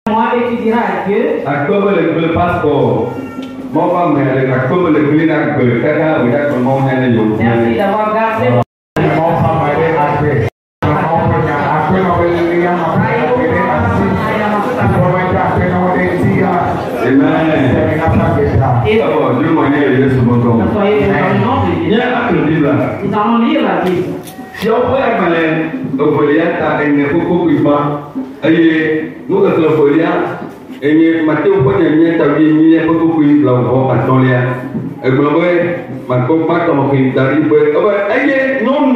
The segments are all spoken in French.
Moi, et tu diras à Dieu. Comme le passeport. Merci d'avoir gardé mon Nous allons lire la Bible. Si on peut aller au Folia, tu as beaucoup de temps. Nous, le Folia, et Mathieu, on peut dire que tu as beaucoup de temps à ton lien. Et vous voyez, ma compagne, comme il t'arrive, non,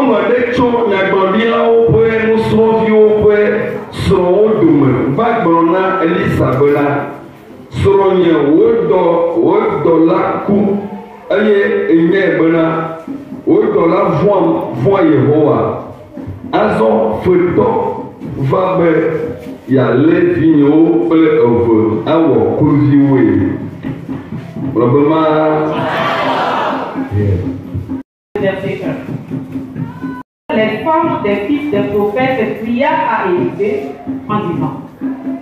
moi, des choses, la bandit là, on peut nous sauver, on peut sauver demain. Va brona, Elisabeth, Soronia, Wodo, la coupe. Aïe, et bena, ou la voix Yehowa. Azon, photo, va be, ya le vigno, awo, kuziwe. Probablement. Verset 1. Les femmes des fils des prophètes prièrent à Élisée en disant: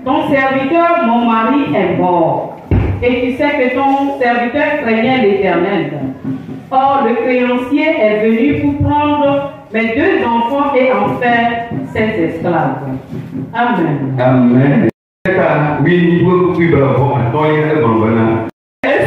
ton serviteur, mon mari, est mort. Et tu sais que ton serviteur craignait l'Éternel. Or, le créancier est venu pour prendre mes 2 enfants et en faire ses esclaves. Amen. Amen. Oui, Est-ce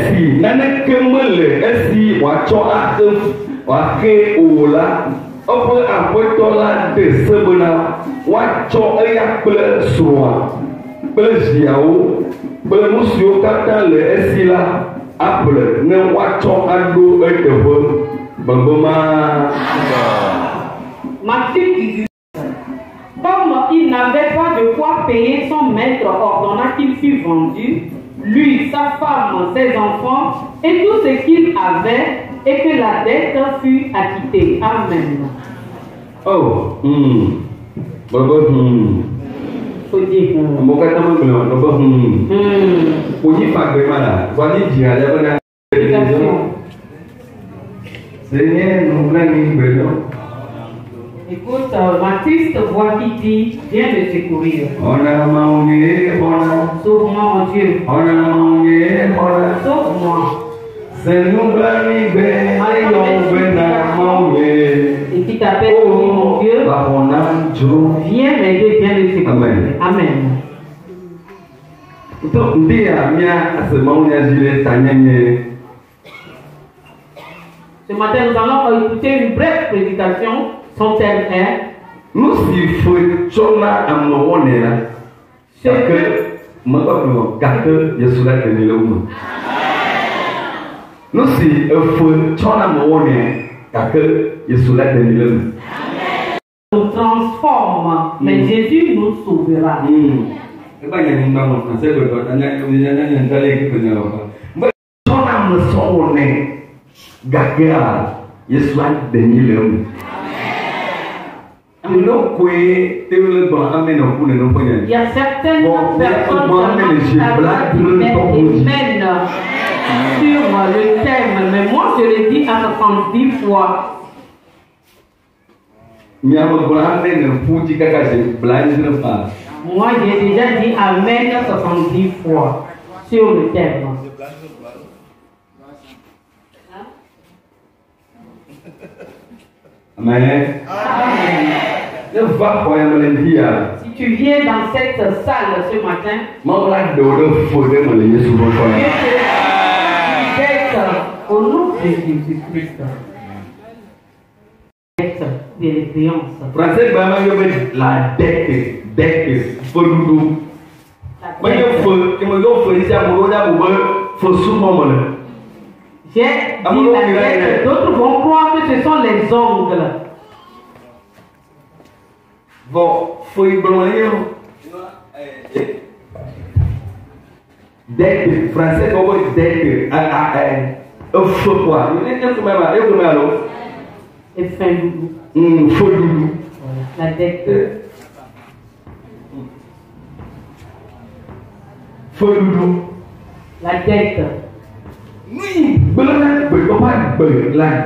Monsieur Kata le Esila appelé ne watchons à l'eau et de vous. Matthieu 18. Comme il n'avait pas de quoi payer, son maître ordonna qu'il fût vendu, lui, sa femme, ses enfants et tout ce qu'il avait, et que la dette fût acquittée. Amen. Oh, Faut dire. Écoute, Baptiste voit qui dit: viens me secourir. Sauve-moi, mon Dieu. Sauve-moi. Et qui t'appelle, mon Dieu, viens m'aider, viens me secourir. Amen. Ce matin, nous allons écouter une brève prédication. Son thème est: nous si Chona Amoonera, ce que nous si Chona Moone, nous transforme, mais Jésus nous sauvera. Il y a certaines personnes qui mènent sur le thème, mais moi je le dis à 70 fois. Moi j'ai déjà dit Amen 70 fois sur le thème. Amen. Si tu viens dans cette salle ce matin, au nom de Jésus-Christ, de l'expérience. La dette. J'ai dit la dette, d'autres vont croire que ce sont les ongles. Bon, faut y blancher. Dette, français, comment dette? Feu quoi? Et fin doudou. Feu doudou. La dette. Feu doudou. La dette. Oui, la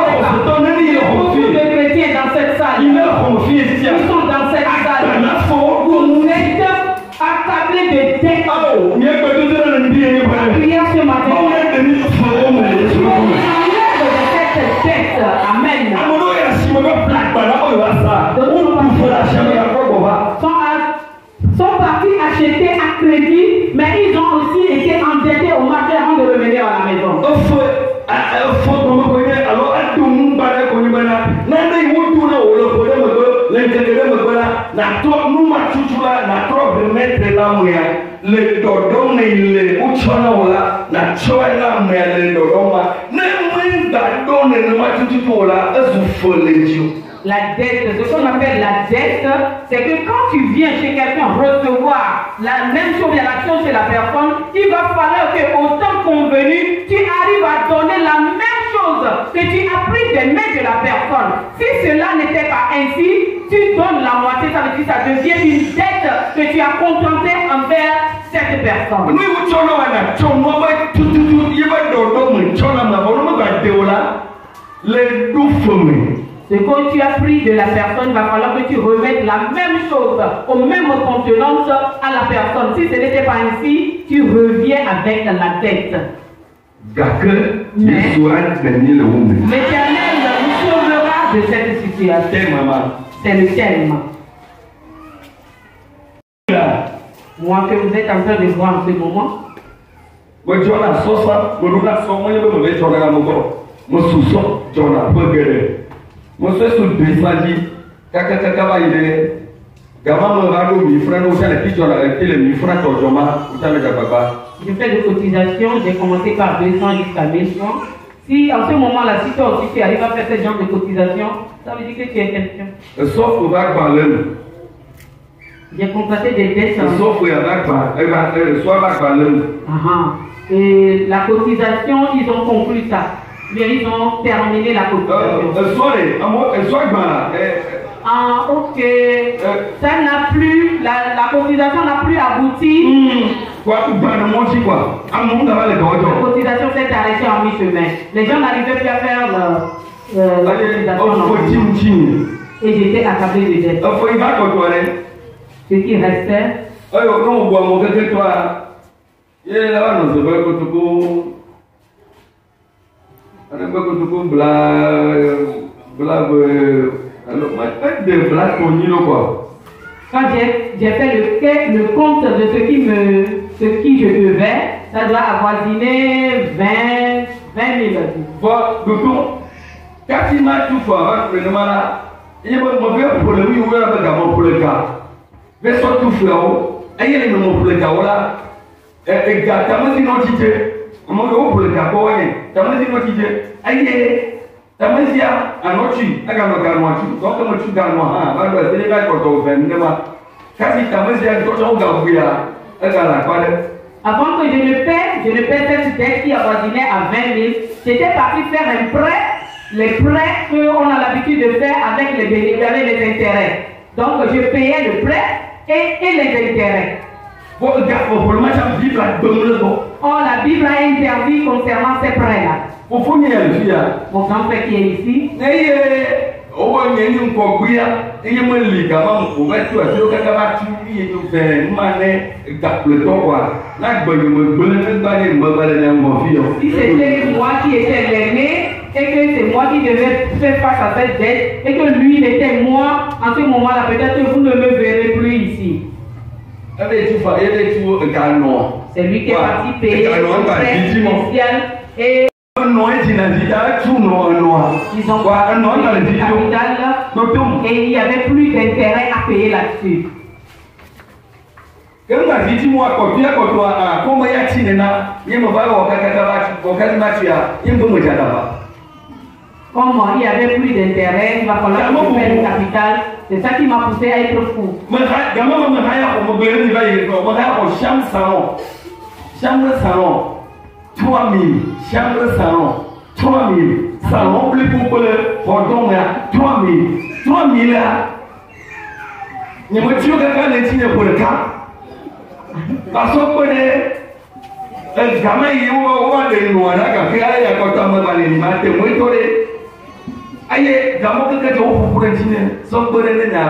crédit, mais ils ont aussi été endettés au marché avant de revenir à la maison. Alors, à tout le monde, le dodon le uchona wala na choela mele dodoma ne mwinda done ne matutu wala azufolenjo. La dette, ce qu'on appelle la dette, c'est que quand tu viens chez quelqu'un recevoir la même chose, l'action chez la personne, il va falloir que au temps convenu, tu arrives à donner la même chose que tu as pris des mains de la personne. Si cela n'était pas ainsi, tu donnes la moitié, ça veut dire que ça devient une dette que tu as contractée envers cette personne. Ce que tu as pris de la personne, il va falloir que tu remettes la même chose, aux mêmes contenances à la personne. Si ce n'était pas ainsi, tu reviens avec la dette. Mais l'Éternel nous sauvera de cette situation. C'est le thème. Moi que vous êtes en train de voir en ce moment. Moi, je suis descendu, je fais des cotisations, j'ai commencé par 200 jusqu'à 1100. Si en ce moment-là, si toi aussi tu arrives à faire ce genre de cotisation, ça veut dire que tu es quelqu'un. Sauf que j'ai contracté des dettes. Et la cotisation, ils ont conclu ça. Mais ils ont terminé la cotisation. Ok. Ça n'a plus, la cotisation n'a plus abouti. La cotisation s'est arrêtée en mi-chemin. Les gens n'arrivaient plus à faire la cotisation. Et j'étais accablé de dettes. Ce qui restait. Quand j'ai fait le compte de ce qui je devais, ça doit avoisiner 20 000. Bon, quand il m'a tout fait, il m'a fait pour le oui, ou pour le cas. Mais surtout, il y a pour le cas, et gâtement d'identité. Moi, pour le cas, gâtement d'identité. Tamazia anochi agamagamochi donc mo chugano ba do se ba ko to vendema kasi tamazia to to gabuya agala kwale. Avant que je ne paie cette dette qui avoisinait à 20 000, j'étais parti faire un prêt, les prêts qu'on a l'habitude de faire avec les bénéfices, avec les intérêts. Donc je payais le prêt et les intérêts. Oh, la Bible a interdit concernant ces prêts-là. Mon grand frère qui est ici. Si c'était moi qui étais l'aîné et que c'est moi qui devais faire face à cette dette et que lui il était moi, en ce moment-là, peut-être que vous ne me verrez plus ici. C'est lui qui est parti payer le prêt initial et ils ont payé le capital et il n'y avait plus d'intérêt à payer là-dessus. Comme il n'y avait plus d'intérêt, il va falloir que je paie le capital. C'est ça qui m'a poussé à être fou. Chambre salon, 3 000, chambre salon, 3 000, salon plus pour pardon, 3 000, 3 000 là. Il y a un petit peu pour le cas. Parce que le gamin il est au noir, il y a quand on va les mater, moi je aye gamin que tu as pour le dîner, sans pour les na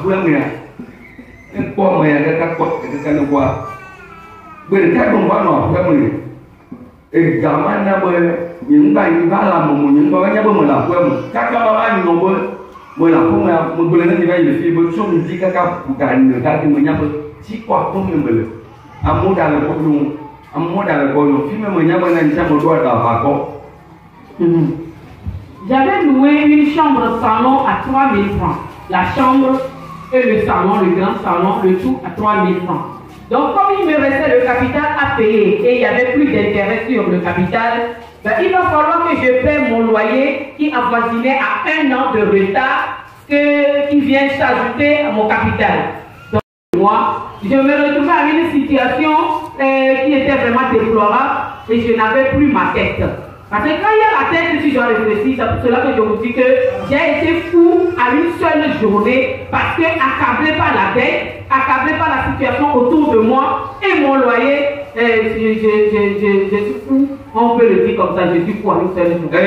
pour la mère. Quoi moi il y a quoi que ne voit. Berkat membuat kami. Zaman apa những bài ba làm những cái nhá bơm làm quên các anh ngồi bơm mới làm không là một bữa lên thì bây giờ khi bơm xuống thì các phụ cảnh người ta thì mới nhá bơm chỉ qua không được bơm amour dans le cordon, amour dans le cordon. Film me n'y a pas d'ensemble droit d'abord. J'avais loué une chambre salon à 3 000 francs. La chambre et le salon, le grand salon, le tout à 3 000 francs. Donc, comme il me restait le capital à payer et il n'y avait plus d'intérêt sur le capital, ben, il va falloir que je paie mon loyer qui avoisinait à 1 an de retard qui vient s'ajouter à mon capital. Donc, moi, je me retrouvais à une situation qui était vraiment déplorable et je n'avais plus ma tête. Parce que quand il y a la tête, si je dois réfléchir, c'est pour cela que je vous dis que j'ai été fou à une seule journée parce que accablé par la dette, accablé par la situation autour de moi et mon loyer, je suis fou. On peut le dire comme ça, je suis fou à une seule journée.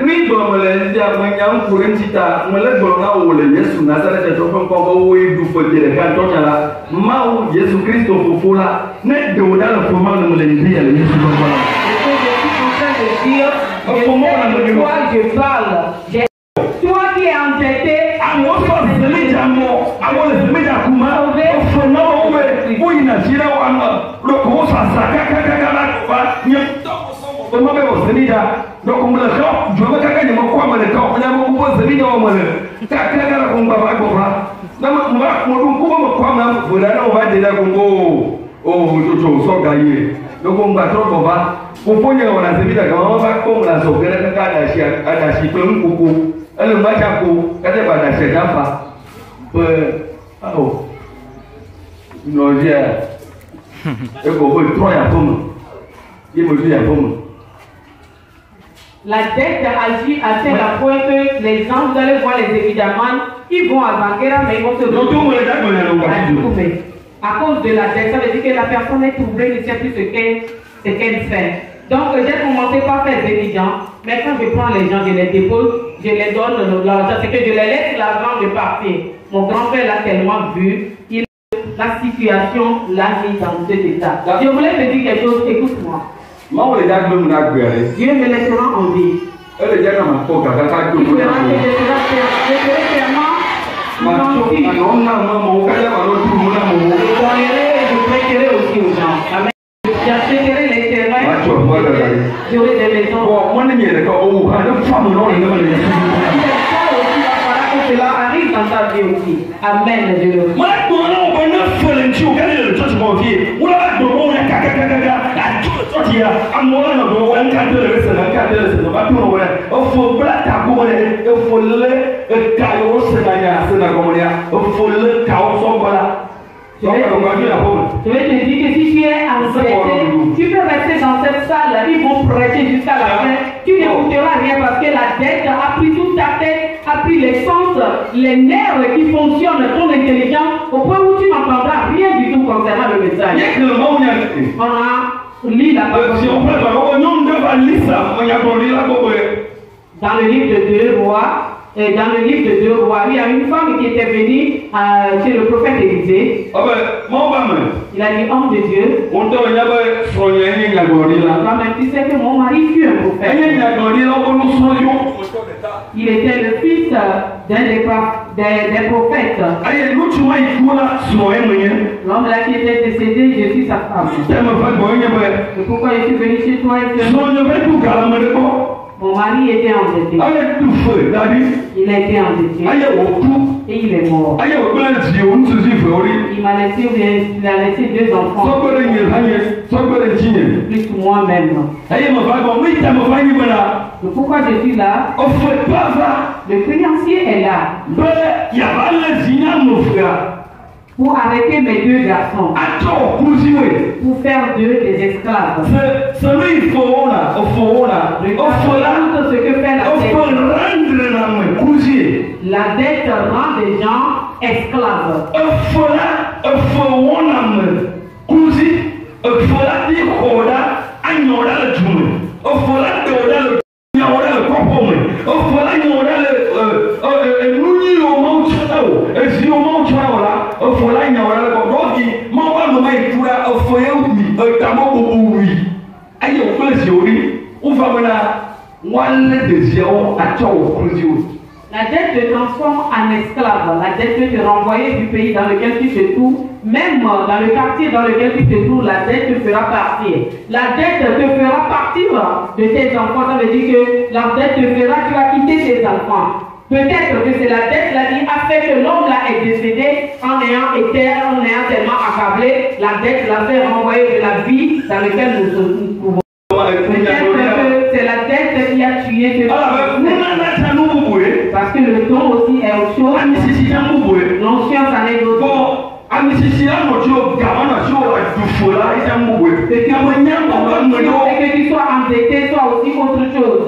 Oui, bon, je dis à moi, il y a un courant qui t'a, moi, le bon là où le Jésus Nazareth, je trouve qu'on va où faut dire les gars, donc là, ma Jésus Christ au fond là, net de dans le format de mon Jésus, le Jésus comme voilà. Dire, toi je parle. Toi qui es endetté, à moi, c'est le diamant, à moi, le médicament, au fond, où il n'a tiré le gros, ça, donc on me le fait, je veux que mon quoi me le temps, on a mon beau zéro dans mon caca, on va pas voir. Mon quoi, on va dire oh, so gagné. Donc on va trop bas. On peut y avoir la zéro on va comme la sauvegarde à la chipon coucou. Elle le match à coup, elle est pas d'acheter d'affaires. Oh, non, j'ai. Et qu'on veut trop à pomme. Il me dit à pomme. La dette agit à tel point que les gens, vous allez voir les évidemment, ils vont à Banquera, mais ils vont se retrouver à cause de la dette. Ça veut dire que la personne est troublée, ne sait plus ce qu'elle fait. Donc j'ai commencé par faire des évidents, mais quand je prends les gens, je les dépose, je les donne l'argent, c'est que je les laisse l'argent de partir. Mon grand-père l'a tellement vu, la situation l'a mis dans cet état. Je voulais te dire quelque chose, écoute-moi. Dieu me laissera en vie. Il fera que je serai fermement. Je prêterai aussi aux gens. Amen. J'achèterai les terrains. J'aurai des maisons. Cela arrive dans ta vie aussi. Amen. Je le Je vais te dire que si tu es endetté, tu peux rester dans cette salle, ils vont prêcher jusqu'à la fin. Tu n'écouteras rien parce que la dette a pris toute ta tête, a pris les sens, les nerfs qui fonctionnent, ton intelligence, au point où tu n'entendras rien du tout concernant le message. On a lu la parole. Dans le livre de 2 Rois. Et dans le livre de 2 Rois, il y a une femme qui était venue chez le prophète Élisée. Il a dit, homme de Dieu, toi-même tu sais que mon mari fut un prophète. Il était le fils d'un des prophètes. L'homme là qui était décédé, je suis sa femme. Et pourquoi je suis venu chez toi et mon mari était endetté. Il a été endetté. Et il est mort. Il m'a laissé, il a laissé 2 enfants. Plus que moi-même. Donc pourquoi je suis là? Le créancier est là. Pour arrêter mes 2 garçons. Pour faire d'eux des esclaves. Ce que fait la dette rend des gens esclaves. La dette te transforme en esclave. La dette peut te renvoyer du pays dans lequel tu te trouves. Même dans le quartier dans lequel tu te trouves, la dette te fera partir. La dette te fera partir de tes enfants. Ça veut dire que la dette te fera, tu vas quitter tes enfants. Peut-être que c'est la dette là qui a fait que l'homme là est décédé en ayant tellement accablé. La dette l'a fait renvoyer de la vie dans laquelle nous pouvons. Peut-être que c'est la dette qui a tué ce parce que le don aussi est autre chose. L'ancien, ça n'est d'autre. Que tu sois endetté, soit aussi autre chose.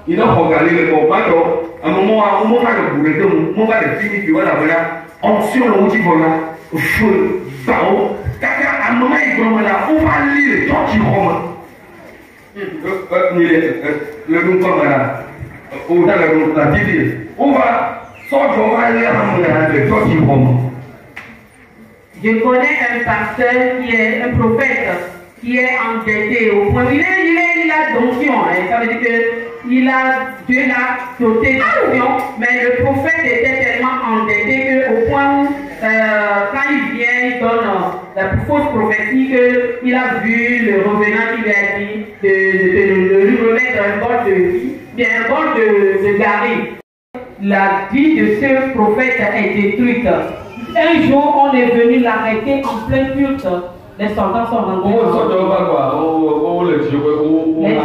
Il a regardé le combat, à un moment, on va le bouger, on va le finir, puis voilà, on sur le outil, voilà, feu, bao, caca, à un moment, il va là, on va lire, toi, tu crois. Le nom comme là, on a la Bible, on va sortir, on va aller à le toi, tu crois. Je connais un pasteur qui est un prophète, qui est endetté au point. Il a d'onction, ça veut dire que Dieu l'a doté d'onction, mais le prophète était tellement endetté qu'au point où, quand il vient, il donne la fausse prophétie qu'il a vu le revenant qui lui a dit de lui remettre un bol de vie, bien un bol de garri. La vie de ce prophète est détruite. Un jour, on est venu l'arrêter en plein culte. Les soldats sont rentrés. Les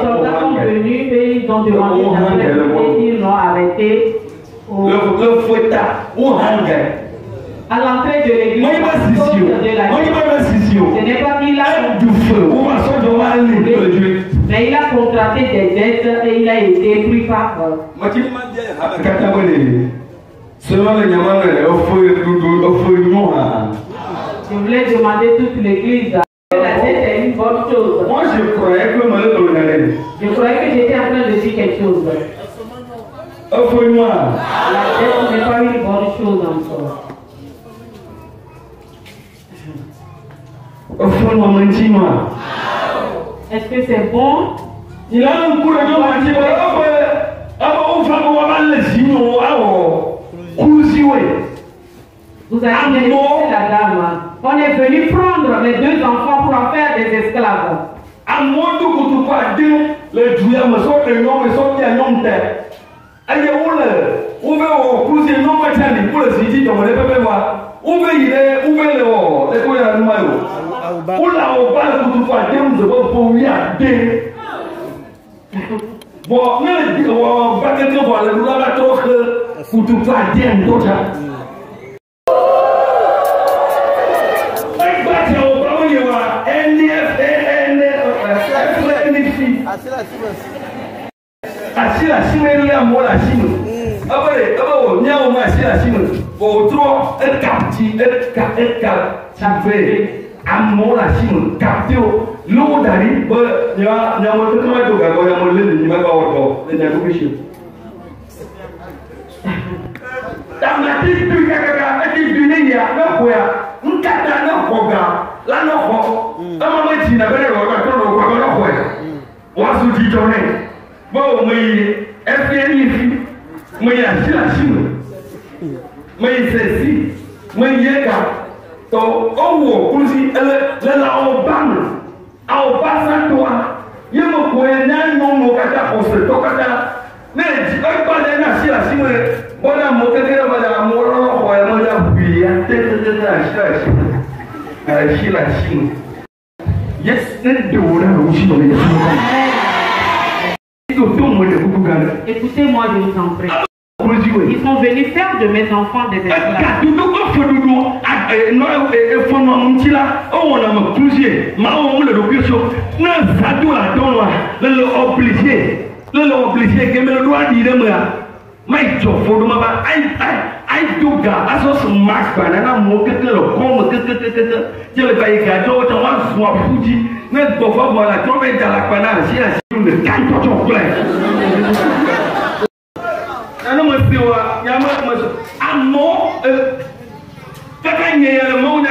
soldats sont venus et ils ont demandé et ils l'ont arrêté. À l'entrée de l'église, ce n'est pas qu'il a du feu, mais il a contracté des dettes et il a été pris par je voulais demander toute l'église. La dette est une bonne chose. Moi, je croyais que j'étais en train de dire quelque chose. Offre-moi. La dette n'est pas une bonne chose encore. Offre-moi, mentis-moi. Est-ce que c'est bon? Il a un coup de mentir. Vous avez dit la dame. On est venu prendre les deux enfants pour en faire des esclaves. À moi, tout que tu vas dire, le Dieu me sort le nom, me sort le nom de terre. Allez, où veut cruiser le nom de terre, pour le city, on ne peut pas voir. Où veut il est, où veut le haut, les couilles à nous. Où là, au bas, que tu vas dire, nous devons pour y aller. Bon, mais on va te voir le roulant à toi que tu vas dire d'autres. Asila chimé là moi la chimé. Après niao ma asila chimé. Au trop capti chafé. Amo la chimé captio. L'eau dari nya mo to ma to ga go nya mo le ni ma ba wo to nya ko bishi. Dans la petite bulle, ya na ko ya. Nkata na ko ga. La no ko. Ama ma ti na bele ro ga to ro ko ga ko ya. Wa su ji jone. Bon, mais FNI, mais la Chine, mais ceci, mais Yeka, donc, oh, aussi, elle a en banne, en passant toi, il me connaît, non, mon cata, on se toque, mais je ne pas de la Chine, bon, à mon côté, à mon roi, à mon appui, à tête de la Chine. Yes, c'est de vous, aussi, dans les écoutez-moi, je vous en prie. Ils sont venus faire de mes enfants des esclaves. I do that. I saw some mask banana mo keke le comme keke. Je le paye gâteau, tu vois, soit foutu. Mais pour voir voilà, tu vas dans la banane, si la si le canto tu plein. Alors moi c'est wa, ya moi amo kaka nye le mo na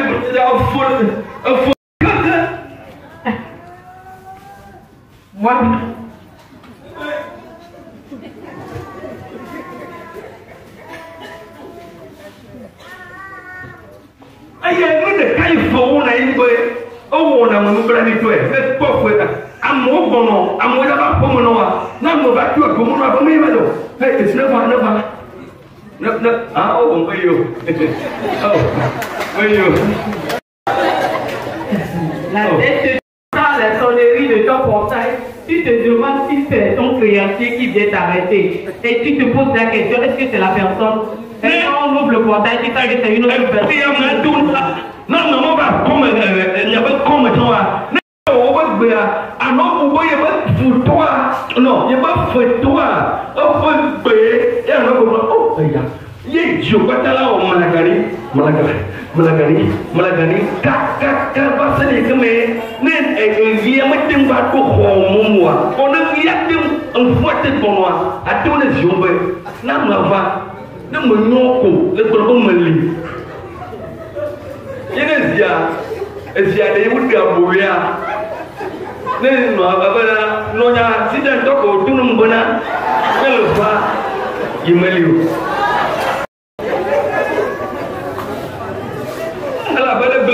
fo Moi, aye no de kai fo na yin boy o wona mo bra ni to e ko fo ta amo bono amo da ba ko mo no wa na mo ba tu ko mo no ba me ba do hey it's never no ah o mo yo oh yo la tête dans la sonnerie de ton portail, tu te demandes si c'est ton créancier qui vient t'arrêter. Et tu te poses la question, est-ce que c'est la personne? Et quand on ouvre le portail, tu sais que c'est une autre personne. Non, non, on va comme il y avait comme toi. On va faire alors on va y avoir photo. Non, il y a pas photo. On va faire et alors oh regarde. Ye jo batala o malagani ka ba se ke me ne via metem ba ko homwa ona via dem en fote bonwa atone jombe na mava na monyoko le ko mali yene zia de wudi aboya ne no abana no nya sidan to ko tunum bona le fa imeliu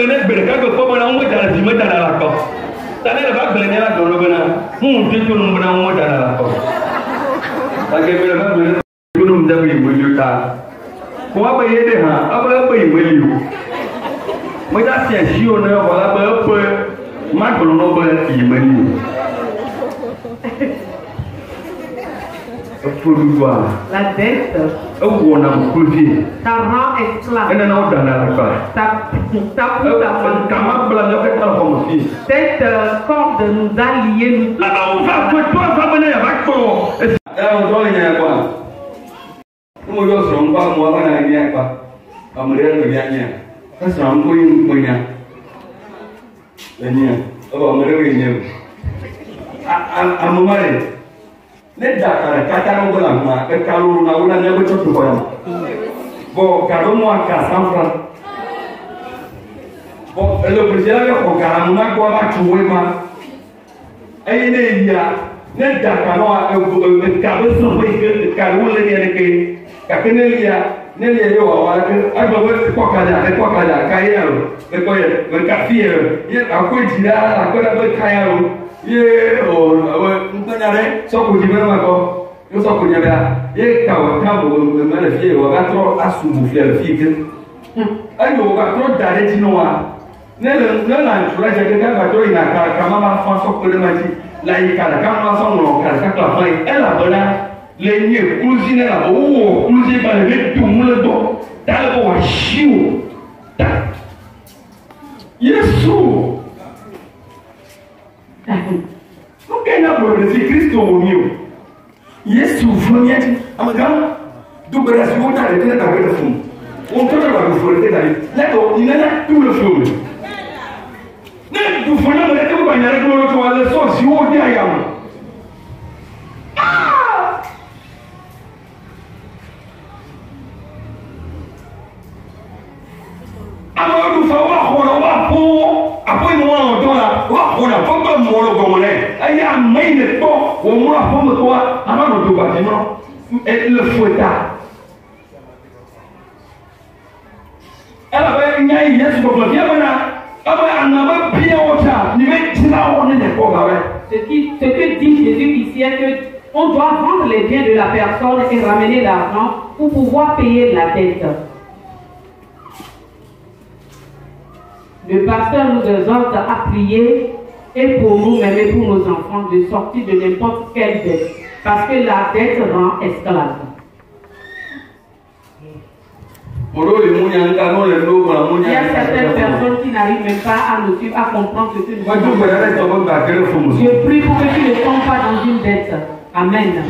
ne bere ka ko mo na mo dara di meta na la ko tane ba bere ne la do lo bana mu ti to no na mo dara la ko ta ke bere ba bere ko no da bi mo yo ta ko ba ye de ha aba ba yi mo li mo da si si o na ba la ba pe ma ko no ba yi mo li La dette ta rend esclave. Cette corde nous a liés. Ne dakara katano bola ma e kalu na wala ne beto to boya bo kado mo aka sanfra bo le president ko karamu na ko ba tuwe ma ay ne ya ne dakano e kado so be ke kalu le ne ke ka kene ya ne le yo wa ke ay bo ko kada kaya e ko ye ka fier ye akoy jira akoda be kaya ye o ntanyare so ko jibe ma ko yo so ko nyaba ye ka wa ka bo ma le fie wa ga tro asu mu fie le fie ke ayo ga tro dare ti no wa ne na nsura je ke ga tro ina ka mama fa so ko le ma ti la yi ka ma so no ka la fa e la bona le nye kuluzi ne la o kuluzi ba le tu mu le do da ko wa shiu da Yesu não quer na glória de Cristo o meu. Yesu vônia amaga do Brasil o tá de tá vendo fumo. Um todo lá do fora daí. Leco e não tudo filme. Nem do fora não é que o banheiro do outro lado só se o dia aí amo. Agora do fora o pô apoio no ano toda ona foto molo gomone aya maine to o mo afomo to amano do ba timo e le fueta ela ba nyai yesu ko ba bana aba anaba pia ota ni me tina woni ne ko ba ce que dit Jésus ici est que on doit vendre les biens de la personne et ramener l'argent pour pouvoir payer la dette. Le pasteur nous exhorte à prier et pour nous-mêmes et pour nos enfants de sortir de n'importe quelle dette. Parce que la dette rend esclave. Il y a certaines personnes qui n'arrivent même pas à nous suivre, à comprendre ce que nous faisons. Je prie pour que tu ne tombes pas dans une dette. Amen.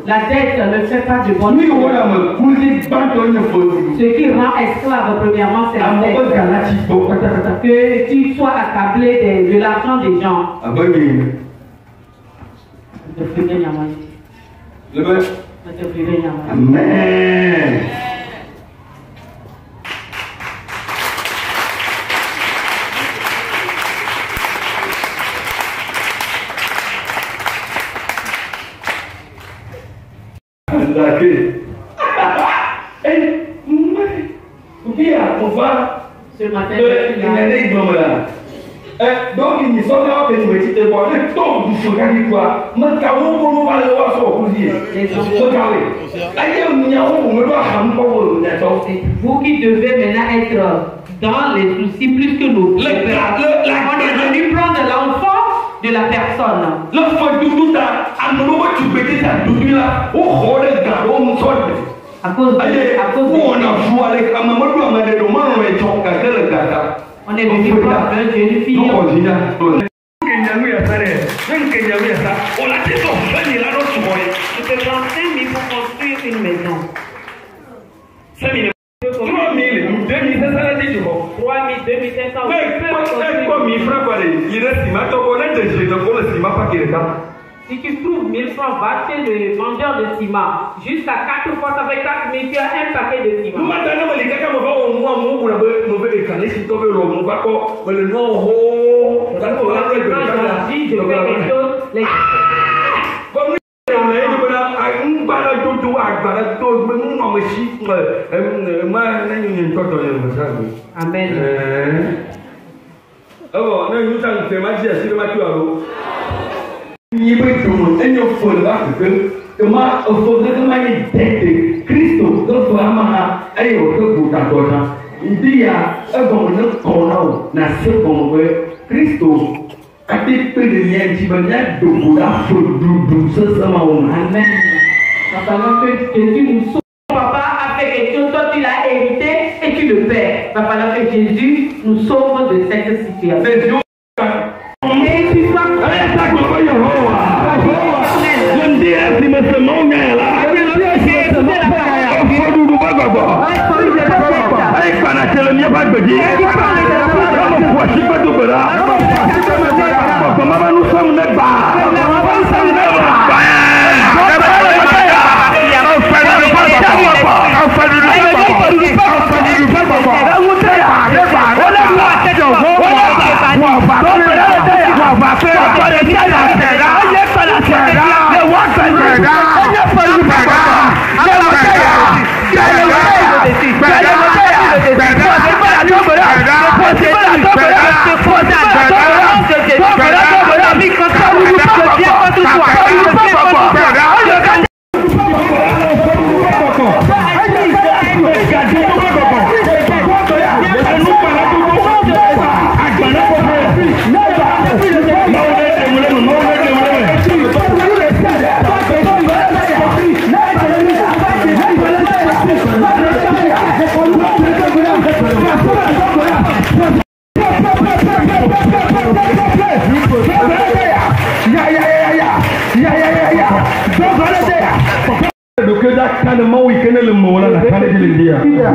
La dette ne fait pas de bonne chose. Ce qui rend esclave, premièrement, c'est la dette. Que tu sois accablé de l'argent des gens. Amen. Ce matin, donc il n'y a pas de petit de bois, le temps du soleil du bois, mais quand on va le voir sur le cousier, vous qui devez maintenant être dans les soucis plus que nous. On est venu prendre l'enfant de la personne. À cause de on est venu prendre un jeune fille. Je te prends 5 000 pour construire une maison. 5 000. 3 000, 2500 Si tu trouves 1000 francs, va chez le vendeur de ciment. Jusqu'à 4 fois, ça fait 4 000, tu as un paquet de ciment. Amen. Amen. Que tu nous sauves. Papa a fait quelque chose, toi tu l'as hérité et tu le perds. Il va falloir que Jésus nous sauve de cette situation. Et tu sois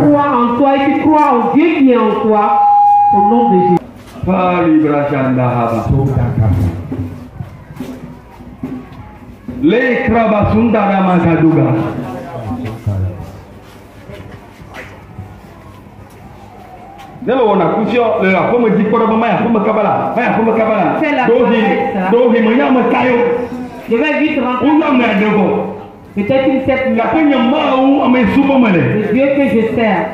crois en toi et tu crois en Dieu qui est en toi, au nom de Jésus. Je vais vite rentrer. Peut-être une cette le Dieu que je sers.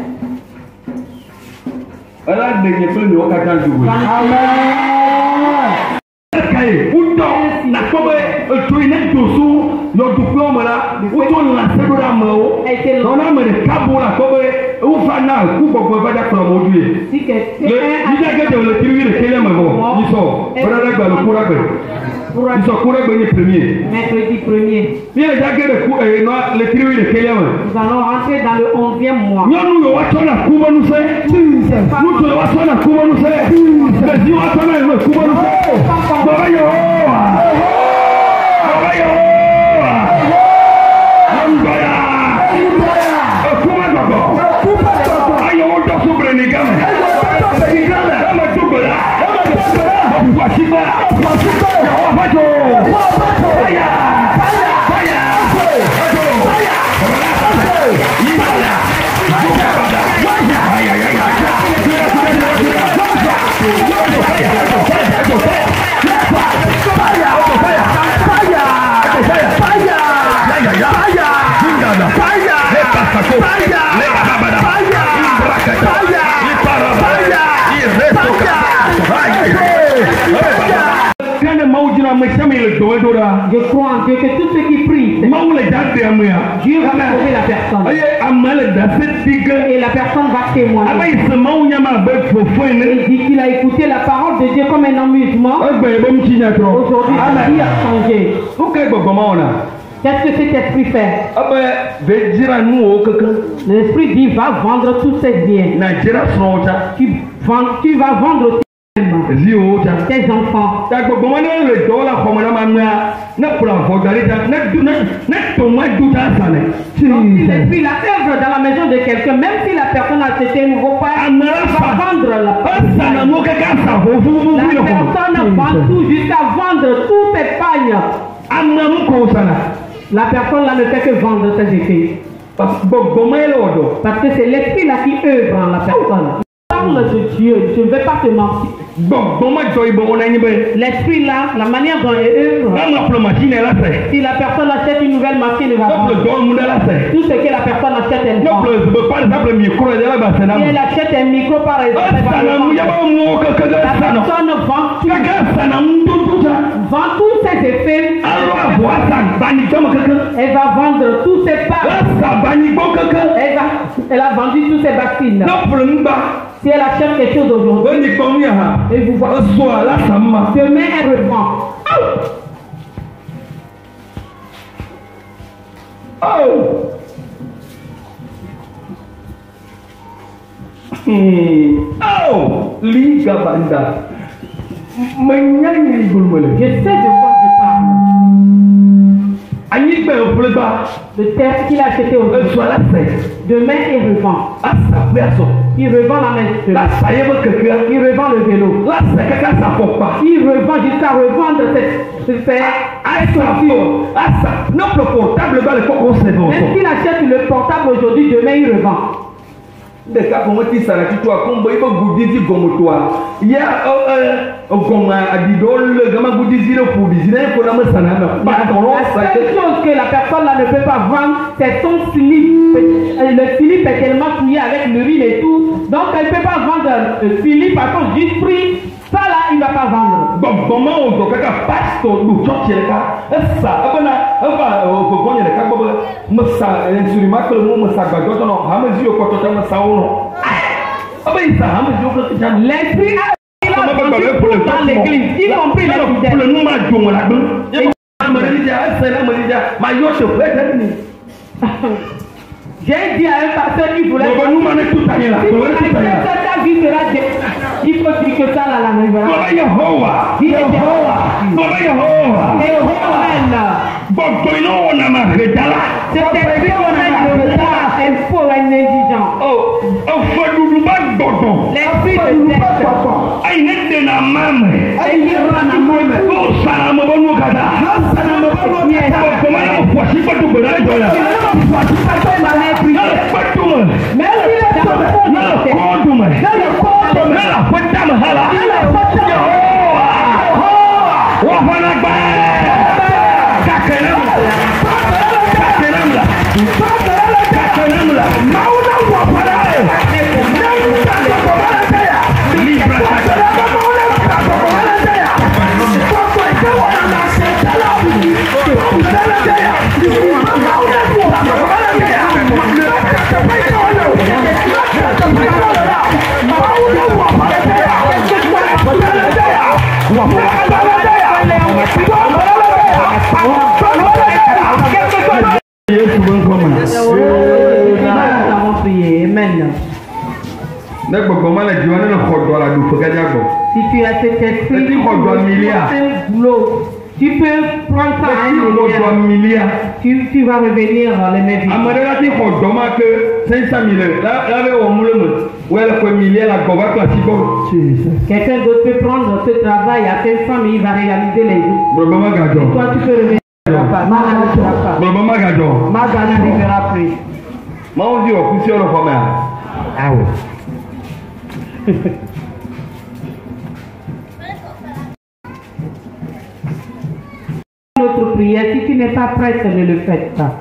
Mercredi 1er. Nous allons rentrer dans le 11e mois. Je crois en Dieu que tous ceux qui prient, Dieu va sauver la personne. Et la personne va témoigner. Il dit qu'il a écouté la parole de Dieu comme un amusement. Aujourd'hui, sa vie a changé. Qu'est-ce que cet esprit fait? L'esprit dit va vendre tous ses biens. Tu vas vendre tes enfants. L'esprit la œuvre dans la maison de quelqu'un, même si la personne a acheté un nouveau pain, va vendre la personne vend tout jusqu'à vendre tous ses pagnes. La personne là ne fait que vendre ses effets. Parce que c'est l'esprit là qui œuvre en la personne. Parle de Dieu, je ne vais pas te mentir. L'esprit là, la manière dont il œuvre, si la personne achète une nouvelle machine, elle va vendre. Tout ce que la personne achète, elle vend. Si elle achète un micro par exemple, la personne vend tous ses effets. Elle va vendre tous ses parts. Elle a vendu tous ses vaccines. Si elle achète quelque chose aujourd'hui, et vous voyez, demain elle reprend. Je sais de quoi je parle. Le terre qu'il a acheté aujourd'hui, demain il revend. Il revend la maison. Il revend le vélo. Il revend jusqu'à revendre cette même s'il achète le portable aujourd'hui, demain il revend. De cas pour moi qui s'arrête tout à combo il faut goûter du gomotoa il y a comme a dit le gamin goûter le pour dire que la seule chose que la personne là ne peut pas vendre, c'est son slip. Le slip est tellement souillé avec l'urine et tout, donc elle ne peut pas vendre le slip à cause du prix. Ça là, il ne va pas vendre. Donc comment on doit faire pasteur nous chercher les gars ça abana aba ko gonye le kabo masa insurima que le mot masa gadoto no hamazi yo kotota masa ono aba isa hamazi yo kotota l'esprit a dans l'église, y compris les fidèles. Le nom a donné la bonne. J'ai dit à un pasteur qui voulait ta vie sera il faut dire que ça là la maison. C'était un faux indigent. L'esprit de si tu as cet esprit, Tu peux prendre ça à un milliard. Tu vas revenir les mêmes vies. Quelqu'un d'autre peut prendre ce travail à 500 000, il va réaliser les vies. Et toi, tu peux revenir. Maga n'arrivera plus. Ah oui. Notre prière, si tu n'es pas prête, ne le faites pas.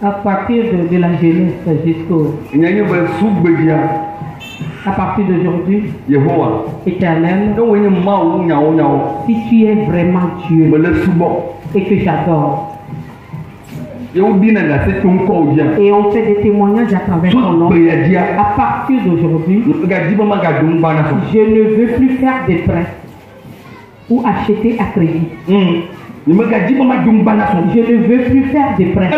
À partir de la jeunesse jusqu'au... À partir d'aujourd'hui, Éternel, si tu es vraiment Dieu et que j'adore, et on fait des témoignages à travers ton nom, à partir d'aujourd'hui, je ne veux plus faire des prêts ou acheter à crédit. Je ne veux plus faire des prêts.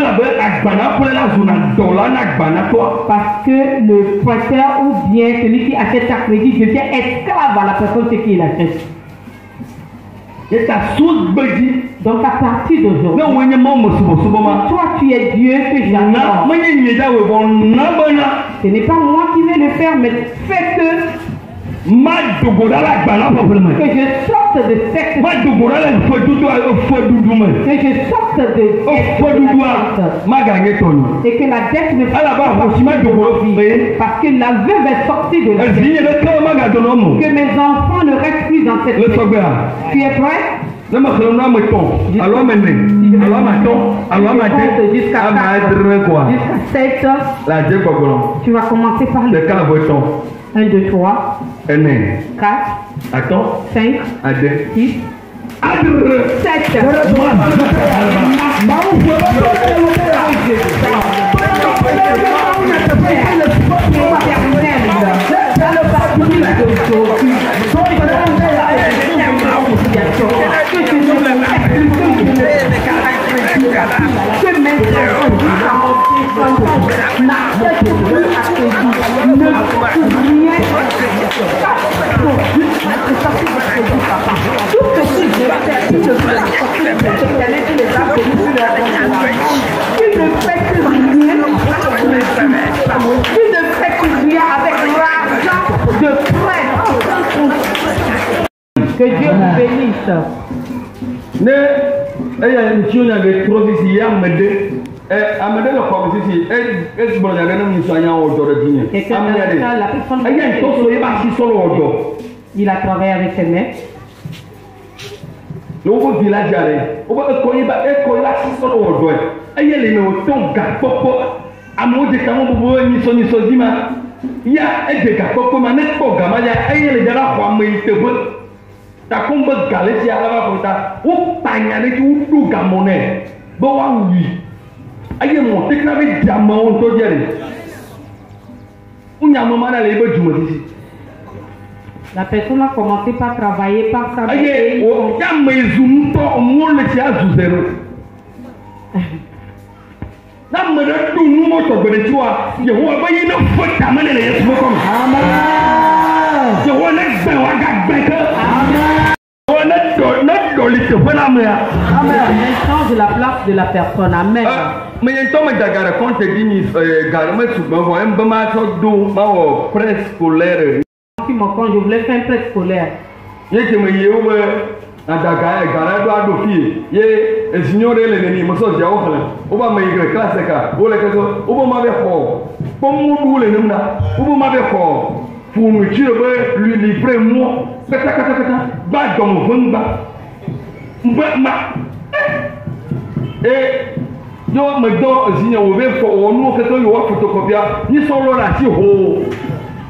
Parce que le prêteur ou bien celui qui achète à crédit devient esclave à la personne qui l'achète. Donc à partir d'aujourd'hui, toi tu es Dieu que j'adore. Ce n'est pas moi qui vais le faire, mais fais que je sorte de cette et que la dette ne soit pas parce que la veuve est sortie de la dette. Que mes enfants ne restent plus dans cette dette. Tu es prêt? Jusqu'à 7, tu vas commencer par le 1, 2, 3, 4, 5, 6, 7. Que Dieu vous bénisse. Il a travaillé avec ses mains. La personne a commencé par travailler par sa change la place de la personne. Amen. Mais il y a un quand tu dis préscolaire. Quand je voulais faire un prêt scolaire. Yo me do zinya wo be fo onu ke to yo photocopia ni so lo la ti ho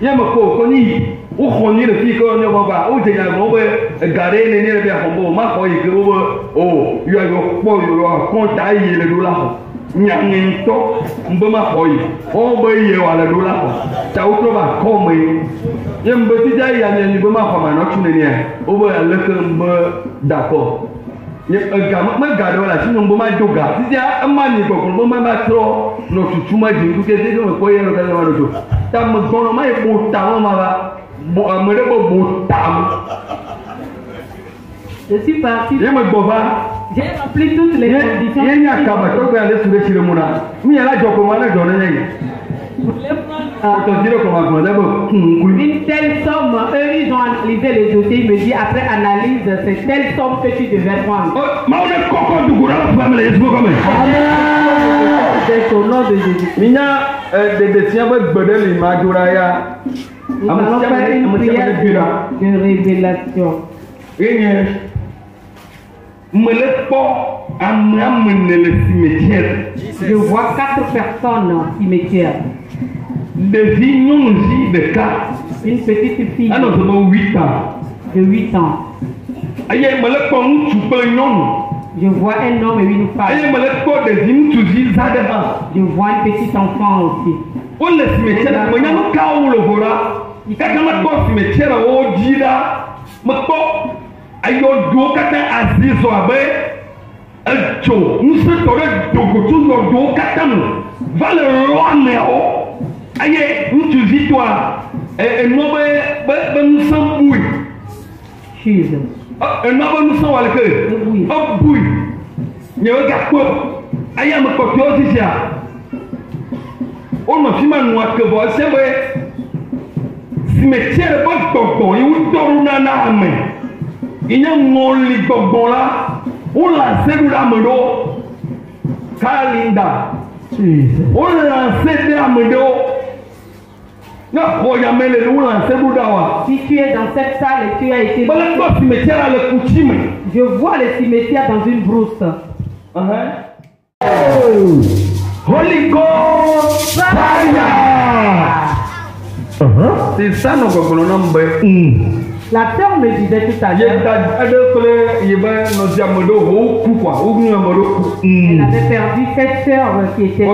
ye me ko ni o khoni le fi ko ni baba o je ya mo be gare ne ne be ho ma ko yi ke bo o yo yo po yo ko ta yi le do la ho nya ni to mbo ma ko yi o be ye wa le do la ho ta o to ba ko me ye mbo ti ja ya ni bo ma ko ma no tu ne ni o be le ke mbo d'accord. Mais gardons la si nous ma doga si ya amani ko ko ma tro no tutuma jingu ke de ko yero ka ma do tam gono ma e bo ta ma ba bo amere bo bo tam Je suis parti. J'ai rempli toutes les conditions. Une telle somme, eux ils ont analysé les dossiers, ils me disent après analyse, c'est telle somme que tu devais prendre. C'est au nom de Jésus. Nous allons faire une prière de révélation. Je vois 4 personnes au cimetière. Une petite fille de 8 ans. Je vois un homme et une femme. Je vois un petit enfant aussi. Jesus. Si tu es dans cette salle et tu as été... Je vois le cimetière dans une brousse. Holy Ghost fire! C'est ça notre nom. La sœur me disait tout à l'heure. Elle avait perdu cette sœur qui était.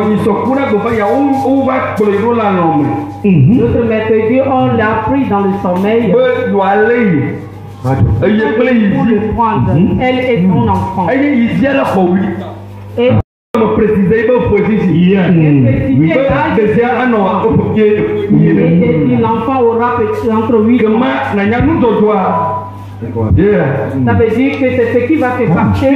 Notre maître Dieu, on l'a pris dans le sommeil. Pour le prendre, elle et son enfant. Et l'enfant aura entre 8 ans. Ça veut dire que c'est ce qui va se passer.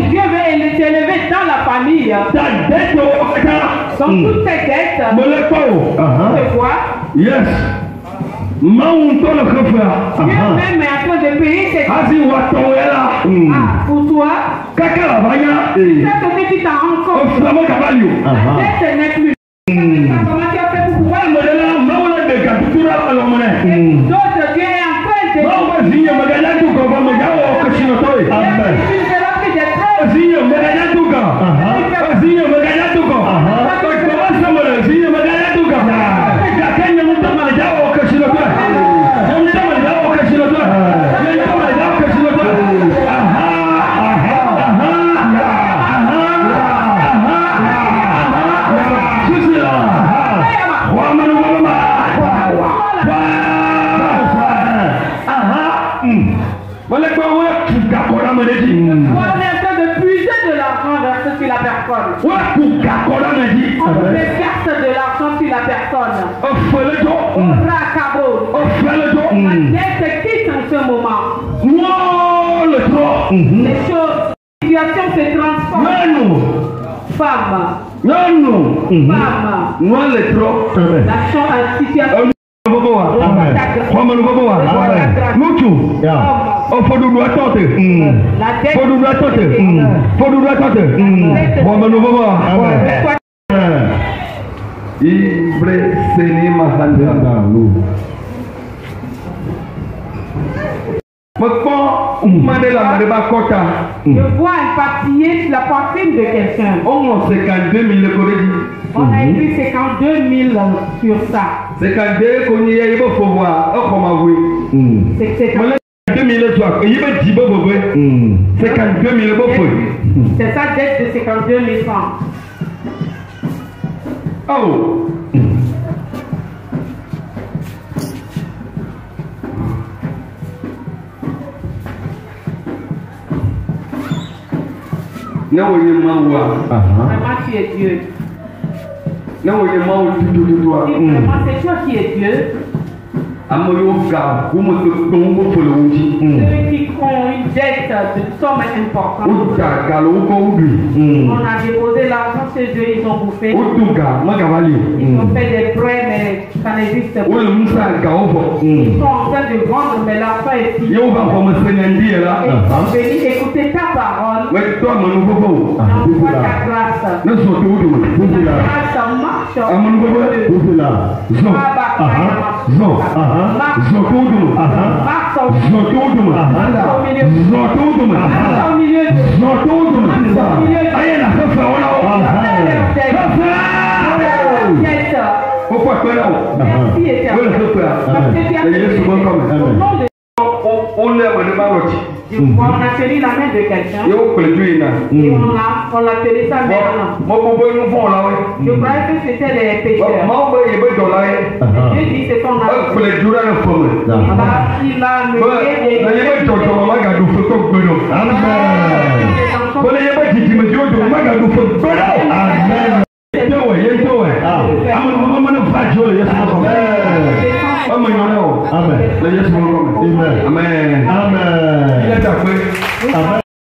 Dieu veut s'élever dans la famille. Dans toutes ces dettes. Tu vois? Yes. Dieu même est en train de payer tes dettes. Pour toi, c'est ce que tu t'en rends compte. La dette n'est plus. Comment tu as fait pour pouvoir me donner? D'autres, Dieu est en train de. On fait perte de l'argent sur la personne. La dette quitte en ce moment. Les choses, les situations se transforment. Femme. L'argent, la situation. Je vois un papier sur la poitrine de quelqu'un. On a écrit 52 000 sur ça. C'est 52 000. C'est ça, dette de 52 000 francs. Oh! Vraiment, tu es Dieu. Vraiment, c'est toi qui es Dieu. Ceux qui ont une dette de somme importante. On a déposé l'argent chez eux, ils ont bouffé. Ils ont fait des prêts, mais ça n'existe pas. Ils sont en train de vendre, mais l'argent est fini. Ils sont venus écouter ta parole. Envoie ta grâce. La grâce marche. On a tenu la main de quelqu'un et on l'a tenu sa main. Je croyais que c'était les pécheurs. Dieu dit c'est ton âme. Il a Amen. Amen. Amen. Amen.